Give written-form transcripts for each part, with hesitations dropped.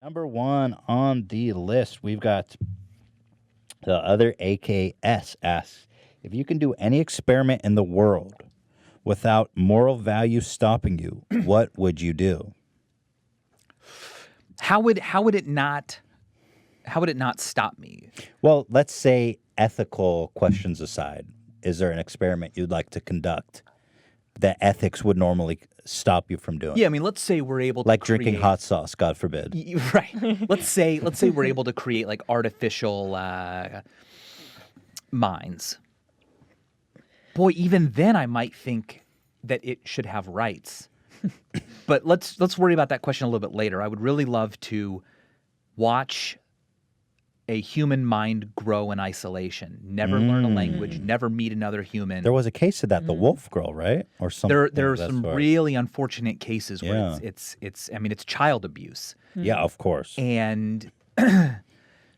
Number one on the list, we've got the other AKS asks, if you can do any experiment in the world without moral value stopping you, what would you do? How would it not stop me? Well, let's say ethical questions aside, is there an experiment you'd like to conduct that ethics would normally stop you from doing? Yeah, I mean, let's say we're able to like drinking hot sauce, God forbid. Right. Let's say we're able to create like artificial minds. Boy, even then I might think that it should have rights. But let's worry about that question a little bit later. I would really love to watch a human mind grow in isolation, never learn a language, never meet another human. There was a case of that, the wolf girl, right? Or something. There are some really unfortunate cases where it's child abuse. Yeah, of course. And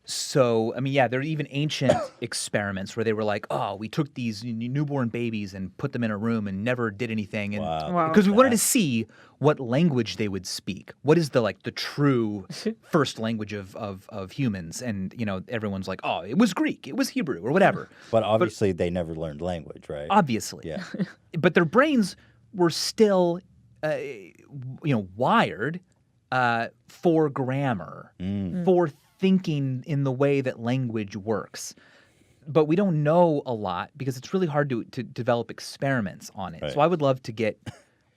so, I mean, yeah, there are even ancient experiments where they were like, oh, we took these newborn babies and put them in a room and never did anything. And because we wanted to see what language they would speak. What is the true first language of humans? And, everyone's like, oh, it was Greek, it was Hebrew or whatever. But obviously they never learned language, right? Obviously. Yeah. But their brains were still, wired for grammar, for thinking in the way that language works. But we don't know a lot because it's really hard to develop experiments on it. Right. So I would love to get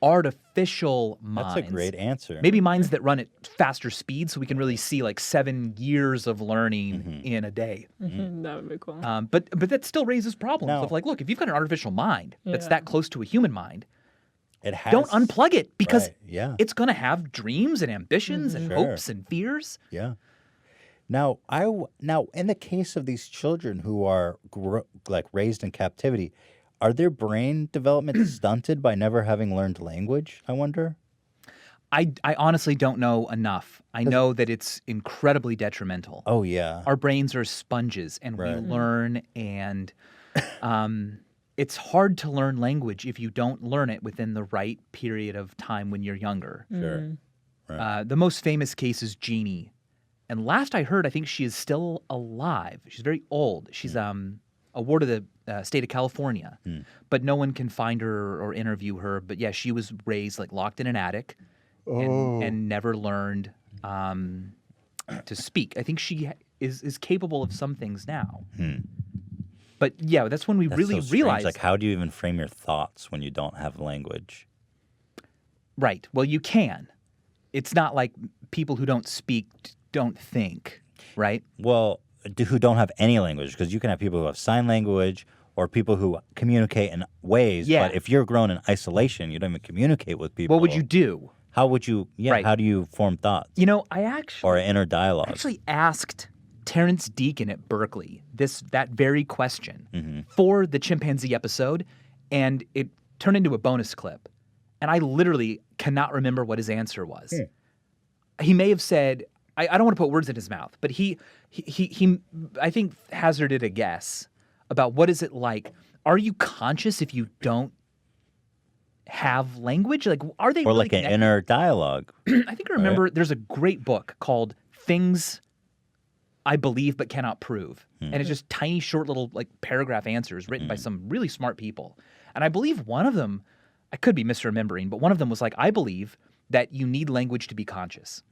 artificial minds. That's a great answer. Maybe minds that run at faster speed so we can really see 7 years of learning in a day. That would be cool. But that still raises problems of look, if you've got an artificial mind that's that close to a human mind, don't unplug it because it's going to have dreams and ambitions and hopes and fears. Yeah. Now, in the case of these children who are raised in captivity, are their brain development stunted by never having learned language? I wonder. I honestly don't know enough. I know that it's incredibly detrimental. Oh yeah, our brains are sponges, and we learn, and it's hard to learn language if you don't learn it within the right period of time when you're younger. Sure. Right. The most famous case is Jeannie. And last I heard, I think she is still alive. She's very old. She's a ward of the state of California. But no one can find her or interview her. But yeah, she was raised locked in an attic and never learned to speak. I think she is capable of some things now. But yeah, that's when we really realize. How do you even frame your thoughts when you don't have language? Right. Well, you can. It's not like people who don't speak don't think, right? Well, who don't have any language, because you can have people who have sign language or people who communicate in ways. Yeah. But if you're grown in isolation, you don't even communicate with people. What would you do? How would you? Yeah. Right. How do you form thoughts? Or an inner dialogue. I actually asked Terrence Deacon at Berkeley that very question for the chimpanzee episode, and it turned into a bonus clip. And I literally cannot remember what his answer was. He may have said, I don't want to put words in his mouth, but he I think hazarded a guess about what is it like. Are you conscious if you don't have language? Are they or really an inner dialogue? I think I remember there's a great book called Things I Believe But Cannot Prove. And it's just tiny, short little paragraph answers written by some really smart people. And I believe one of them, I could be misremembering, but one of them was I believe that you need language to be conscious.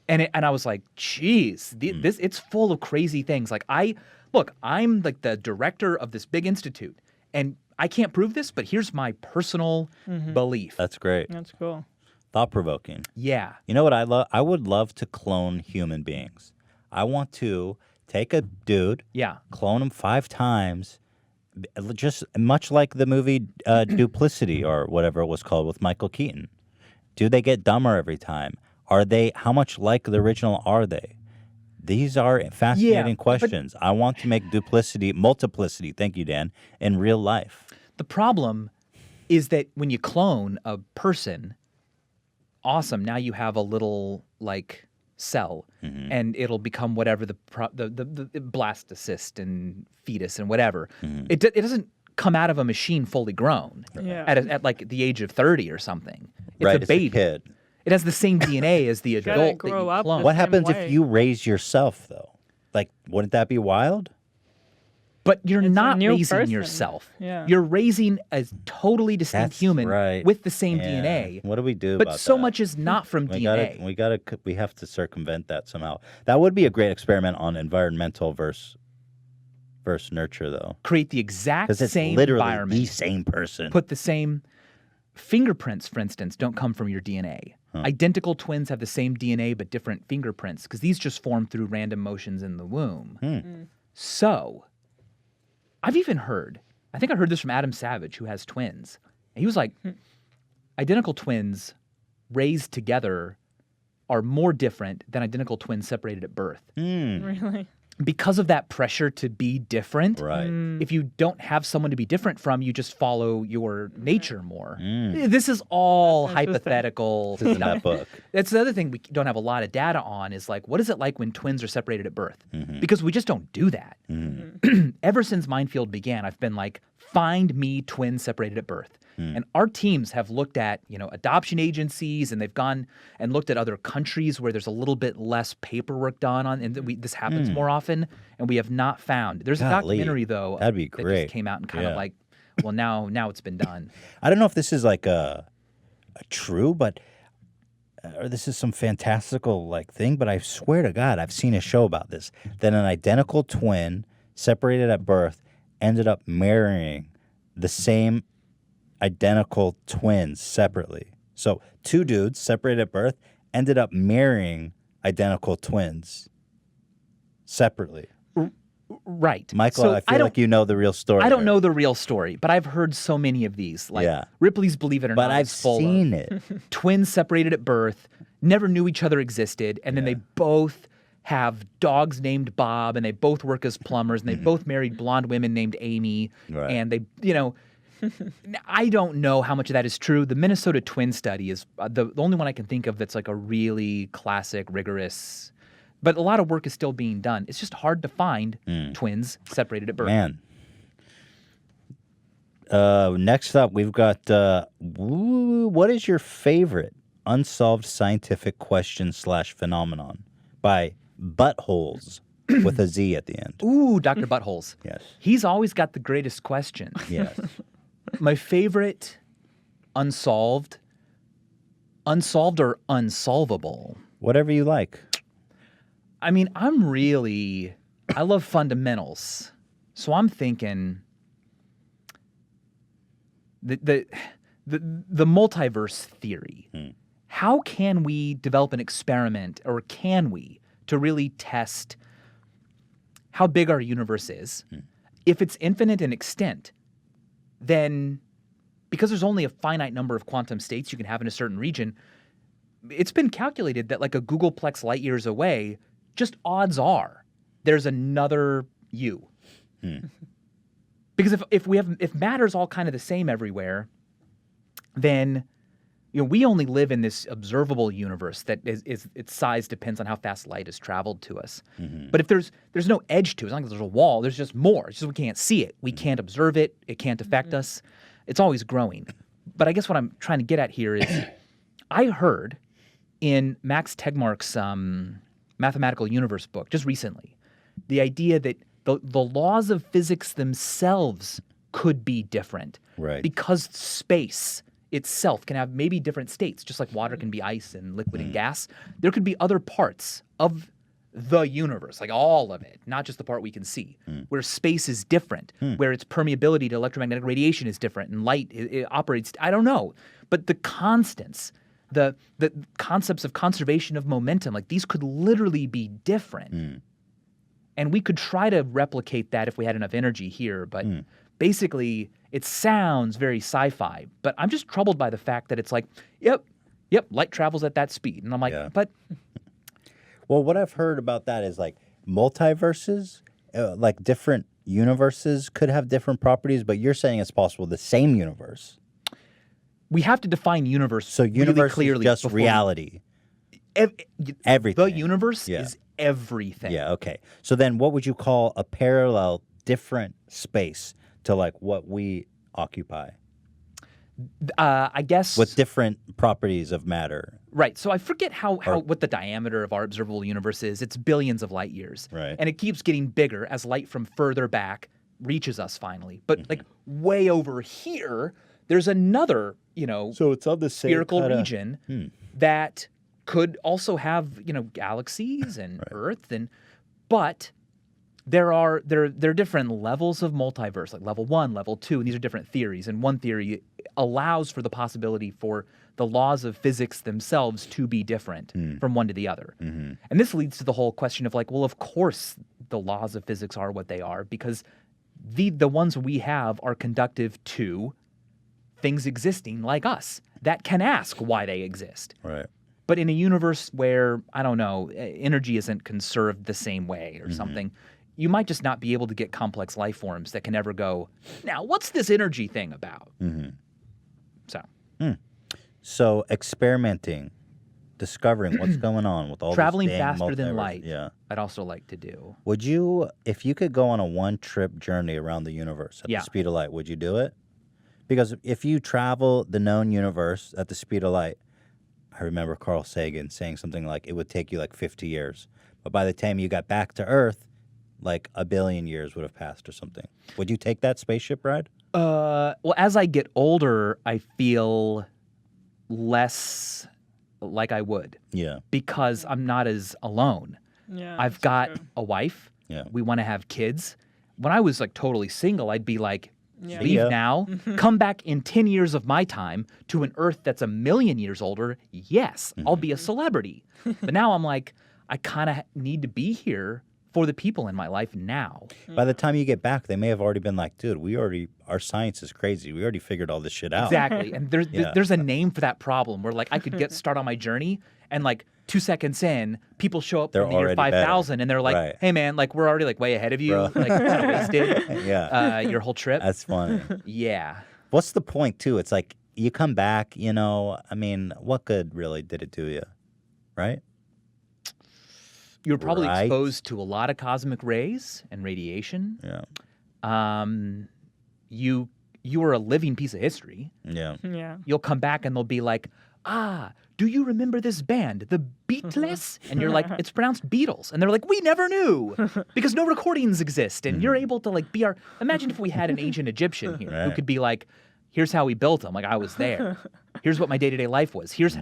And I was like, geez, it's full of crazy things. I'm the director of this big institute, and I can't prove this, but here's my personal belief. That's great. That's cool. Thought-provoking. Yeah. You know what I love? I would love to clone human beings. I want to take a dude, clone him 5 times, just much like the movie Duplicity or whatever it was called with Michael Keaton. Do they get dumber every time? How much like the original are they? These are fascinating questions. I want to make multiplicity, thank you, Dan, in real life. The problem is that when you clone a person, awesome, now you have a little, cell, and it'll become whatever the blastocyst and fetus and whatever. It doesn't come out of a machine fully grown at the age of 30 or something. It's a baby. It's a kid. It has the same DNA as the Gotta adult that grow you up clone. the What same happens way. if you raise yourself, though? Like, wouldn't that be wild? But you're It's a not new raising person. yourself. Yeah. You're raising a totally distinct That's human right. with the same Yeah. DNA. What do we do But about so that? much is not from DNA. We have to circumvent that somehow. That would be a great experiment on environmental versus nurture, though. Create the exact Because it's same literally environment. the same person. Put the same fingerprints, for instance, don't come from your DNA. Identical twins have the same DNA but different fingerprints because these just form through random motions in the womb. So, I've even heard, I think I heard this from Adam Savage, who has twins. And he was like, identical twins raised together are more different than identical twins separated at birth. Really? Because of that pressure to be different, Right. if you don't have someone to be different from, you just follow your nature more. This is all That's interesting. hypothetical This is in stuff. that book. That's the other thing we don't have a lot of data on is like, what is it like when twins are separated at birth? Because we just don't do that. Ever since Minefield began, I've been like, find me twins separated at birth. And our teams have looked at, adoption agencies, and they've gone and looked at other countries where there's a little bit less paperwork done on, and this happens more often, and we have not found. There's a Golly, documentary though that'd be that great. just came out and kind of Yeah. like, well, now it's been done. I don't know if this is like a true, but or this is some fantastical like thing, but I swear to God, I've seen a show about this. That an identical twin separated at birth ended up marrying the same identical twins separately. So two dudes separated at birth ended up marrying identical twins separately. Right. Michael, So I feel like you know the real story. I don't here. know the real story, but I've heard so many of these. Like Yeah. Ripley's Believe It or But Not I've is full seen of it. twins separated at birth, never knew each other existed, and then they both have dogs named Bob, and they both work as plumbers, and they both married blonde women named Amy, Right. and they, I don't know how much of that is true. The Minnesota twin study is the only one I can think of that's like a really classic, rigorous, but a lot of work is still being done. It's just hard to find twins separated at birth. Man. Next up, we've got what is your favorite unsolved scientific question / phenomenon by Buttholes with a Z at the end. Ooh, Dr. Buttholes. Yes. He's always got the greatest questions. Yes. My favorite unsolved or unsolvable. Whatever you like. I mean, I love fundamentals. So I'm thinking the multiverse theory. How can we develop an experiment, or can we, to really test how big our universe is? If it's infinite in extent, then because there's only a finite number of quantum states you can have in a certain region, it's been calculated that like a Googleplex light years away, just odds are there's another you. Because if matter's all kind of the same everywhere, then we only live in this observable universe that is its size depends on how fast light has traveled to us. But if there's no edge to it, as long as there's a wall, there's just more. It's just we can't see it. We can't observe it. It can't affect us. It's always growing. But I guess what I'm trying to get at here is I heard in Max Tegmark's Mathematical Universe book just recently the idea that the laws of physics themselves could be different. Right. Because space itself can have maybe different states, just like water can be ice and liquid and gas. There could be other parts of the universe, like all of it, not just the part we can see, where space is different, where its permeability to electromagnetic radiation is different, and light it operates. I don't know, but the constants, the concepts of conservation of momentum, like these could literally be different, and we could try to replicate that if we had enough energy here. But basically, it sounds very sci-fi. But I'm just troubled by the fact that it's like, yep, light travels at that speed, and I'm like, but. Well, what I've heard about that is like multiverses, like different universes could have different properties, but you're saying it's possible the same universe. We have to define universe So universe really clearly. is just reality. Everything. The universe is everything. Yeah, okay. So then what would you call a parallel different space to like what we occupy? I guess with different properties of matter. Right. So I forget what the diameter of our observable universe is. It's billions of light years. Right. And it keeps getting bigger as light from further back reaches us finally. But like way over here, there's another, so it's on the same spherical region that could also have, galaxies and Earth but there are different levels of multiverse, like level 1, level 2, and these are different theories. And one theory allows for the possibility for the laws of physics themselves to be different from one to the other. And this leads to the whole question of like, well, of course the laws of physics are what they are because the ones we have are conductive to things existing like us that can ask why they exist. Right. But in a universe where, I don't know, energy isn't conserved the same way or something, you might just not be able to get complex life forms that can ever go, now, what's this energy thing about? So experimenting, discovering what's going on with all traveling this dang faster than multiverse. light. Yeah. I'd also like to do. Would you, if you could go on a one-trip journey around the universe at the speed of light, would you do it? Because if you travel the known universe at the speed of light, I remember Carl Sagan saying something like it would take you like 50 years. But by the time you got back to Earth, like a billion years would have passed or something. Would you take that spaceship ride? Well, as I get older, I feel less like I would. Yeah. Because I'm not as alone. Yeah, I've that's got true. a wife. Yeah. We want to have kids. When I was like totally single, I'd be like, Yeah. leave now, come back in 10 years of my time to an Earth that's 1,000,000 years older. Yes, I'll be a celebrity. But now I'm like, I kind of need to be here for the people in my life now. By the time you get back, they may have already been like, dude, our science is crazy. We already figured all this shit out. Exactly. And there's a name for that problem where like I could get started on my journey and like 2 seconds in, people show up They're in the year already 5,000 and they're like, Right. hey man, like we're already like way ahead of you. Bro. Like kind of wasted Yeah. your whole trip. That's funny. Yeah. What's the point, too? It's like you come back, I mean, what good really did it do you? Right? You were probably Right. exposed to a lot of cosmic rays and radiation. Yeah. You were a living piece of history. Yeah. Yeah. You'll come back and they'll be like, do you remember this band, the Beatles? And you're like, it's pronounced Beatles. And they're like, we never knew because no recordings exist. And you're able to like be imagine if we had an ancient Egyptian here who Right. could be like, here's how we built them. Like I was there. Here's what my day-to-day life was. Here's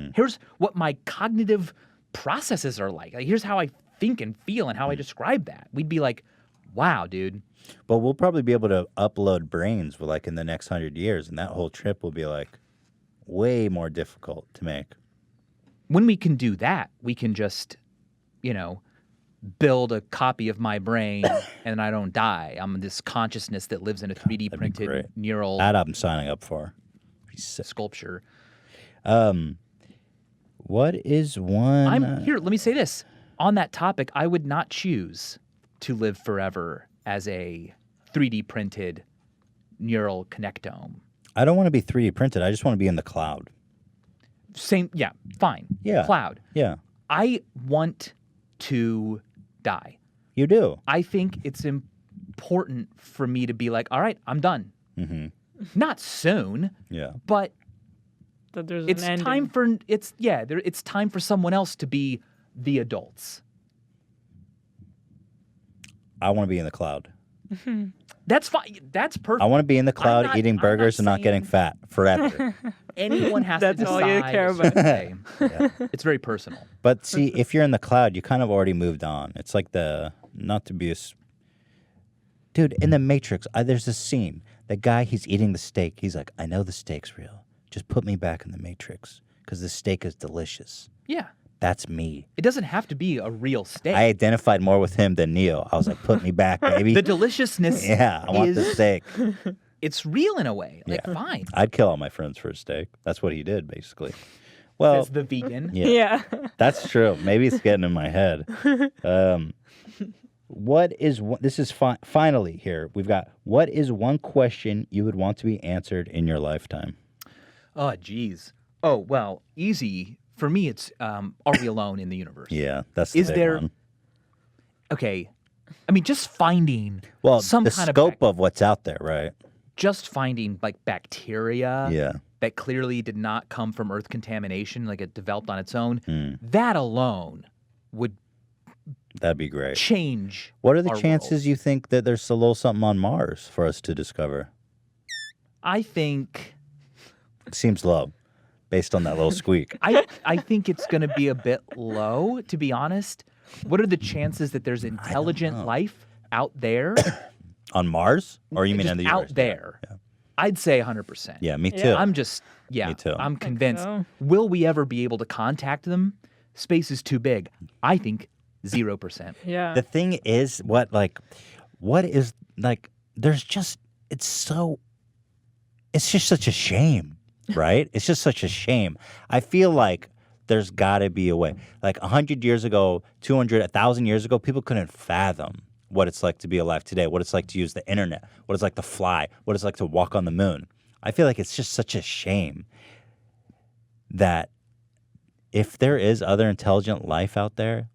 what my cognitive processes are like. Here's how I think and feel and how I describe that. We'd be like, wow, dude. But we'll probably be able to upload brains like in the next 100 years, and that whole trip will be like way more difficult to make. When we can do that, we can just, build a copy of my brain and I don't die. I'm this consciousness that lives in a 3D that'd be printed great. neural That I'm signing up for. Be sick. sculpture. What is one? Here, let me say this. On that topic, I would not choose to live forever as a 3D printed neural connectome. I don't want to be 3D printed. I just want to be in the cloud. Same, yeah, fine. Yeah. Cloud. Yeah. I want to die. You do. I think it's important for me to be like, all right, I'm done. Mm-hmm. Not soon, Yeah. but That there's it's an ending. it's time for someone else to be the adults. I want to be in the cloud. That's fine. That's perfect. I want to be in the cloud not- eating I'm burgers and not getting saying- fat forever. Anyone has That's to all decide. you care a about. certain way. It's very personal. But see, if you're in the cloud, you kind of already moved on. It's like not to be dude, in the Matrix, there's a scene. The guy, he's eating the steak. He's like, I know the steak's real. Just put me back in the Matrix because the steak is delicious. Yeah. That's me. It doesn't have to be a real steak. I identified more with him than Neo. I was like, put me back, baby. The deliciousness Yeah, I want the is- steak. It's real in a way. Like, Yeah. fine. I'd kill all my friends for a steak. That's what he did, basically. Well, Says the vegan. yeah, Yeah. that's true. Maybe it's getting in my head. This is finally here. We've got, what is one question you would want to be answered in your lifetime? Oh, geez. Oh, well, easy. For me, it's are we alone in the universe? Yeah, that's the Is big there one. Okay. I mean, just finding Well, some the kind scope of what's out there, right? just finding like bacteria Yeah. that clearly did not come from Earth contamination, like it developed on its own, that alone would That'd be great. change. What are the our chances world. you think that there's a little something on Mars for us to discover? I think Seems low, based on that little squeak. I think it's going to be a bit low, to be honest. What are the chances that there's intelligent life out there? On Mars? Or you mean Just in the universe? out there? Yeah. I'd say 100%. Yeah, me too. I'm just, Me too. I'm convinced. so. Will we ever be able to contact them? Space is too big. I think 0%. Yeah. The thing is, there's just, it's just such a shame, right? It's just such a shame. I feel like there's got to be a way. Like 100 years ago, 200, 1,000 years ago, people couldn't fathom what it's like to be alive today, what it's like to use the internet, what it's like to fly, what it's like to walk on the moon. I feel like it's just such a shame that if there is other intelligent life out there,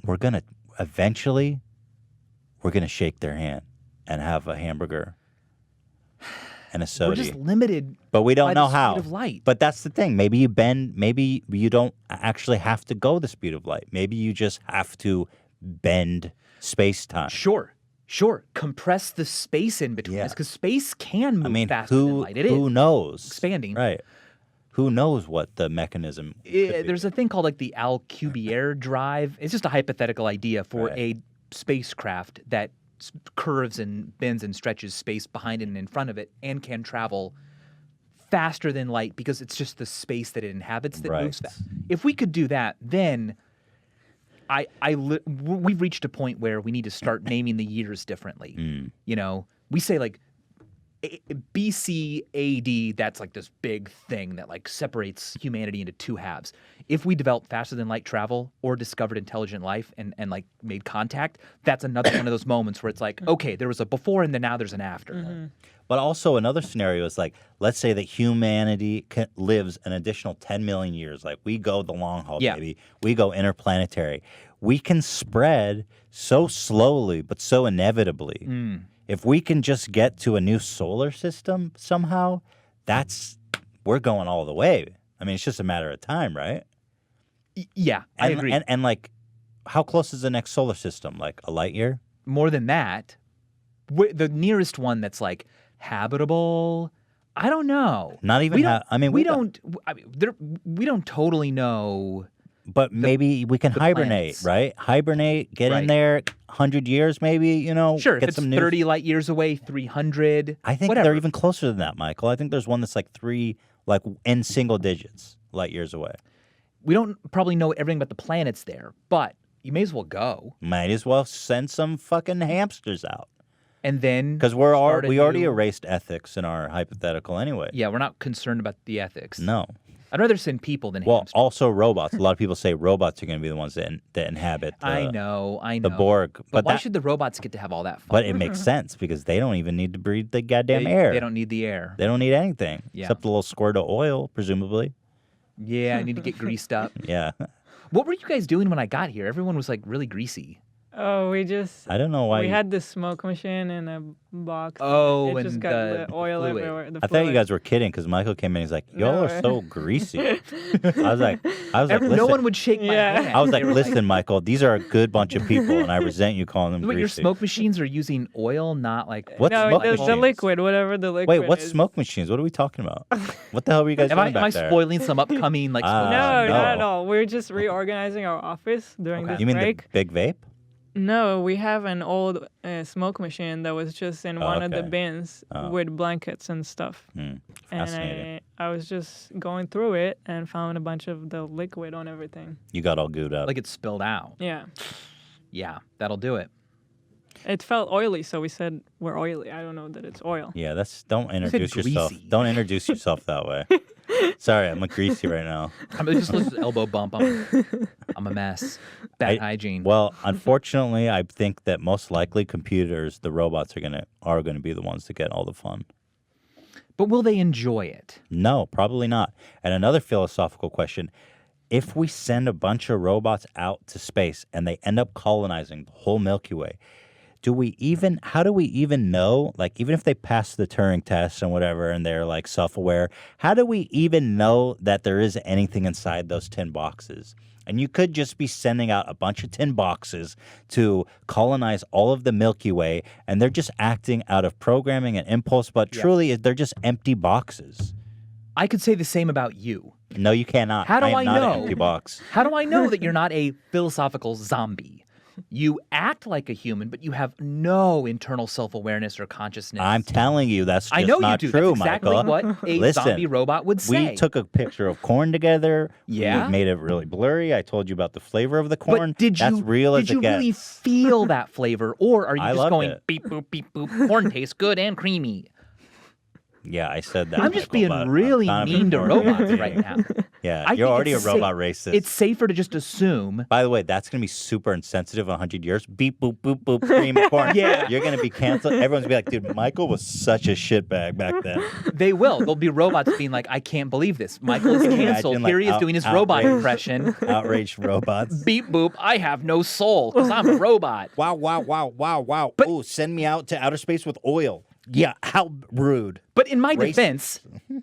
we're going to shake their hand and have a hamburger and a soda. We're just limited but we don't by know the how. speed of light. But that's the thing. Maybe you don't actually have to go the speed of light. Maybe you just have to bend space-time. Sure. Compress the space in between us, because space can move faster than light. Who knows? Expanding. Right. Who knows what the mechanism could be. There's a thing called like the Alcubierre drive. It's just a hypothetical idea for a spacecraft that curves and bends and stretches space behind it and in front of it and can travel faster than light because it's just the space that it inhabits that moves fast. If we could do that, then we've reached a point where we need to start naming the years differently. You know, we say like BC AD, that's like this big thing that like separates humanity into two halves. If we developed faster than light travel or discovered intelligent life and like made contact, that's another one of those moments where it's like, okay, there was a before and then now there's an after. But also another scenario is like, let's say that humanity lives an additional 10 million years. Like we go the long haul, baby. We go interplanetary. We can spread so slowly, but so inevitably. If we can just get to a new solar system somehow, we're going all the way. I mean, it's just a matter of time, right? Yeah, I agree. And like, how close is the next solar system? Like a light year? More than that, the nearest one that's like habitable, I don't know. Not even. We don't totally know. But maybe we can hibernate, planets. right? Hibernate, get in there, 100 years maybe, Sure, get if it's some 30 light years away, 300, I think whatever. they're even closer than that, Michael. I think there's one that's like in single digits light years away. We don't probably know everything about the planets there, but you may as well go. Might as well send some fucking hamsters out. And then because we already erased ethics in our hypothetical anyway. Yeah, we're not concerned about the ethics. No. I'd rather send people than hamsters. Well, also robots. A lot of people say robots are going to be the ones that inhabit I know. The Borg. But why should the robots get to have all that fun? But it makes sense because they don't even need to breathe the goddamn air. They don't need the air. They don't need anything except a little squirt of oil, presumably. Yeah, I need to get greased up. Yeah. What were you guys doing when I got here? Everyone was like really greasy. Oh, I don't know why. We had the smoke machine in a box. Oh, it just got the oil fluid. everywhere. I thought you guys were kidding because Michael came in. He's like, "Y'all are so greasy." I was like, no listen. one would shake my hand. I was like, "Listen, Michael, these are a good bunch of people, and I resent you calling them greasy." Your smoke machines are using oil, not like the liquid, whatever the liquid. Wait, what's is. smoke machines? What are we talking about? What the hell were you guys doing back there? Am I spoiling some upcoming like? No, not at all. We're just reorganizing our office during this You mean break. the big vape? No, we have an old smoke machine that was just in one of the bins with blankets and stuff. Fascinating. And I was just going through it and found a bunch of the liquid on everything. You got all gooed up. Like it spilled out. Yeah. Yeah, that'll do it. It felt oily, so we said we're oily. I don't know that it's oil. Yeah, don't introduce yourself. Don't introduce yourself that way. Sorry, I'm greasy right now. I'm just an elbow bump. I'm a mess. Bad hygiene. Well, unfortunately, I think that most likely computers, the robots are gonna be the ones to get all the fun. But will they enjoy it? No, probably not. And another philosophical question: if we send a bunch of robots out to space and they end up colonizing the whole Milky Way, how do we even know, like, even if they pass the Turing test and whatever, and they're like self-aware, how do we even know that there is anything inside those tin boxes? And you could just be sending out a bunch of tin boxes to colonize all of the Milky Way, and they're just acting out of programming and impulse, but truly they're just empty boxes. I could say the same about you. No, you cannot. How do I am not know? an empty box. How do I know that you're not a philosophical zombie? You act like a human, but you have no internal self-awareness or consciousness. I'm telling you, that's just I know not you do. true, That's exactly Michael. what a zombie robot would say. We took a picture of corn together. Yeah? We made it really blurry. I told you about the flavor of the corn. But did that's you, real did as you it gets. really feel that flavor, or are you I just loved going it. beep, boop, beep, boop, corn tastes good and creamy? Yeah, I said that. I'm just Michael, being but really I'm mean to not robots right now. Yeah, I you're think already a it's robot racist. It's safer to just assume. By the way, that's going to be super insensitive in 100 years. Beep, boop, boop, boop, cream, corn. Yeah. You're going to be canceled. Everyone's going to be like, dude, Michael was such a shitbag back then. They will. There'll be robots being like, I can't believe this. Michael is canceled. Imagine, Here he is like, doing his robot outraged- impression. Outraged robots. Beep boop, I have no soul because I'm a robot. Wow, wow, wow, wow, wow. But- Ooh, send me out to outer space with oil. Yeah, how rude. But in my Racist. defense,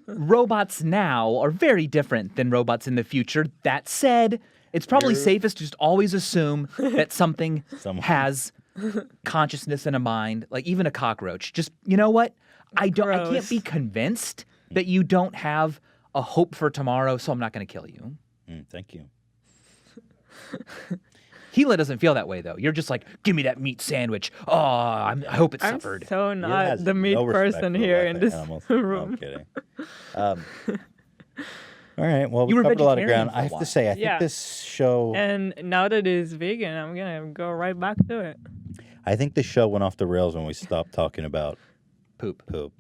robots now are very different than robots in the future. That said, it's probably safest to just always assume that something has consciousness and a mind, like even a cockroach. Just, you know what? I can't be convinced that you don't have a hope for tomorrow, so I'm not going to kill you. Thank you. Gila doesn't feel that way, though. You're just like, give me that meat sandwich. Oh, I hope it I'm suffered. so He not has the meat no respect person for here life in and this animals. No, I'm room. kidding. All right, well, we You were covered a lot of vegetarian ground. for a I have while. to say, I think Yeah. this show... And now that it's vegan, I'm gonna go right back to it. I think the show went off the rails when we stopped talking about Poop. poop.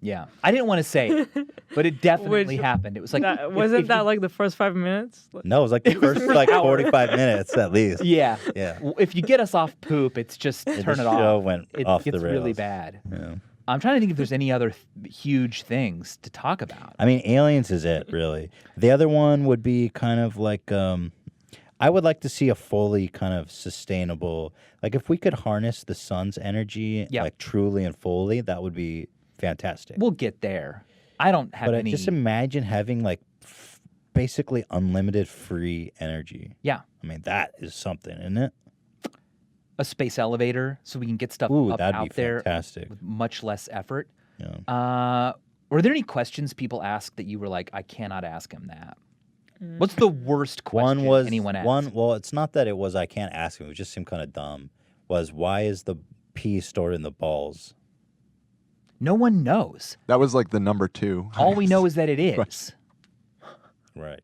Yeah. I didn't want to say it, but it definitely Which- happened. It was like... Wasn't that like the first 5 minutes? No, it was like the first like 45 minutes at least. Yeah. Yeah. If you get us off poop, it's just turn the it off. show went it off the gets really rails. bad. Yeah. I'm trying to think if there's any other huge things to talk about. I mean, aliens is it, really. The other one would be kind of like... I would like to see a fully kind of sustainable... Like, if we could harness the sun's energy, like, truly and fully, that would be fantastic. We'll get there. I don't have But any... just imagine having, like, basically unlimited free energy. Yeah. I mean, that is something, isn't it? A space elevator so we can get stuff Ooh, up that'd out be there fantastic. with much less effort. Yeah. Were there any questions people asked that you were like, I cannot ask him that? What's the worst question anyone asked? Well, it's not that it was I can't ask him. It just seemed kind of dumb. Was why is the pee stored in the balls? No one knows. That was like the number 2. All we know is that it is. Right.